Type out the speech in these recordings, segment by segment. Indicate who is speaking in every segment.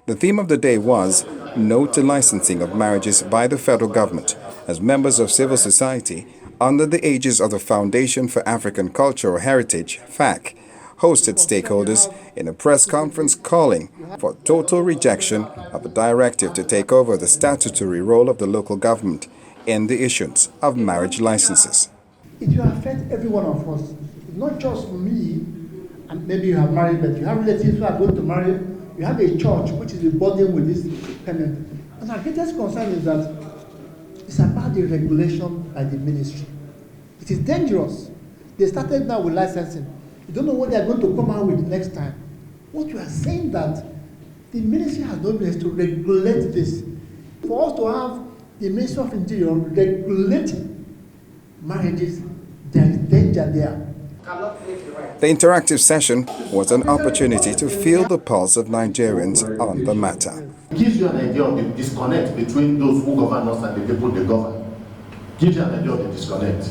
Speaker 1: The theme of the day was No to Licensing of Marriages by the Federal Government, as members of civil society, under the aegis of the Foundation for African Cultural Heritage, FAC, hosted stakeholders in a press conference calling for total rejection of a directive to take over the statutory role of the local government in the issuance of marriage licenses.
Speaker 2: It will affect every one of us, not just me, and maybe you have married, but you have relatives who are going to marry, you have a church which is burdened with this payment. And our greatest concern is that it's about the regulation by the ministry. It is dangerous. They started now with licensing. You don't know what they are going to come out with next time. What you are saying that the ministry has no place to regulate this. For us to have the Ministry of Interior regulating marriages, there is danger there.
Speaker 1: The interactive session was an opportunity to feel the pulse of Nigerians on the matter.
Speaker 3: It gives you an idea of the disconnect between those who govern us and the people they govern. Gives you an idea of the disconnect.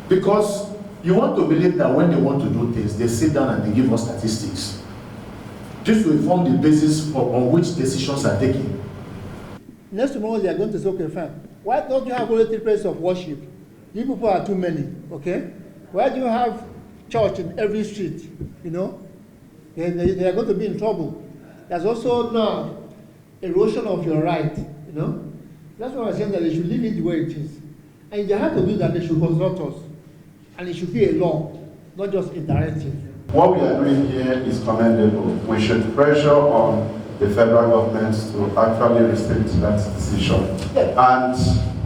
Speaker 3: Because you want to believe that when they want to do things, they sit down and they give us statistics. This will form the basis on which decisions are taken.
Speaker 2: Next tomorrow they are going to say, okay, fine. Why don't you have only 3 places of worship? You people are too many, okay? Why do you have church in every street? You know? They are going to be in trouble. There's also now erosion of your right, you know? That's why I'm saying that they should leave it the way it is. And if they have to do that, they should consult us. And it should be a law, not just a directive.
Speaker 4: What we are doing here is commendable. We should pressure on the federal government to actually respect that decision and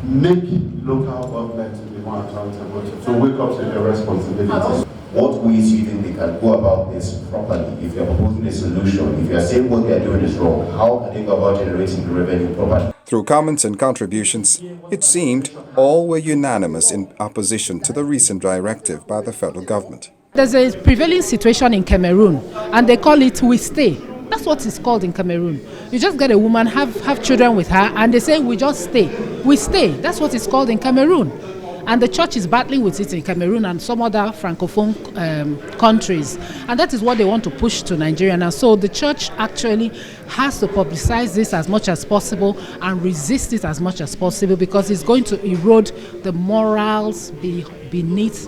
Speaker 4: make local government to be more accountable, to wake up to their responsibilities.
Speaker 5: What ways do you think they can go about this properly? If you're proposing a solution, if you're saying what they're doing is wrong, how can they go about generating the revenue properly?
Speaker 1: Through comments and contributions, it seemed all were unanimous in opposition to the recent directive by the federal government.
Speaker 6: There's a prevailing situation in Cameroon, and they call it "we stay." That's what it's called in Cameroon. You just get a woman, have children with her, and they say we just stay. We stay. That's what it's called in Cameroon. And the church is battling with it in Cameroon and some other francophone countries. And that is what they want to push to Nigeria. And so the church actually has to publicize this as much as possible and resist it as much as possible, because it's going to erode the morals beneath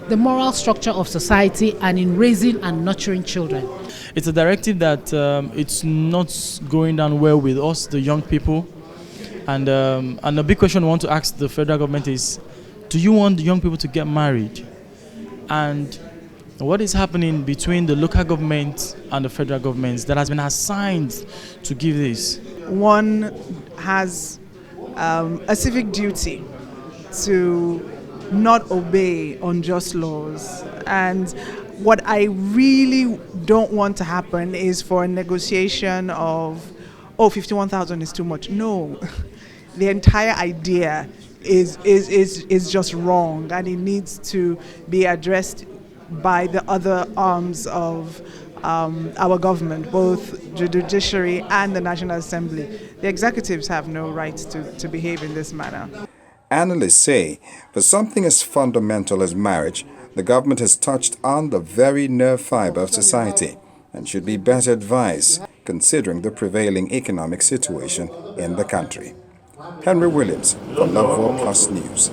Speaker 6: the moral structure of society and in raising and nurturing children.
Speaker 7: It's a directive that it's not going down well with us, the young people. And the big question we want to ask the federal government is, do you want the young people to get married? And what is happening between the local government and the federal governments that has been assigned to give this?
Speaker 8: One has a civic duty to not obey unjust laws. And what I really don't want to happen is for a negotiation of, 51,000 is too much. No, the entire idea is just wrong, and it needs to be addressed by the other arms of our government, both the judiciary and the National Assembly. The executives have no right to behave in this manner.
Speaker 1: Analysts say for something as fundamental as marriage, the government has touched on the very nerve fiber of society and should be better advised considering the prevailing economic situation in the country. Henry Williams for Love Plus News.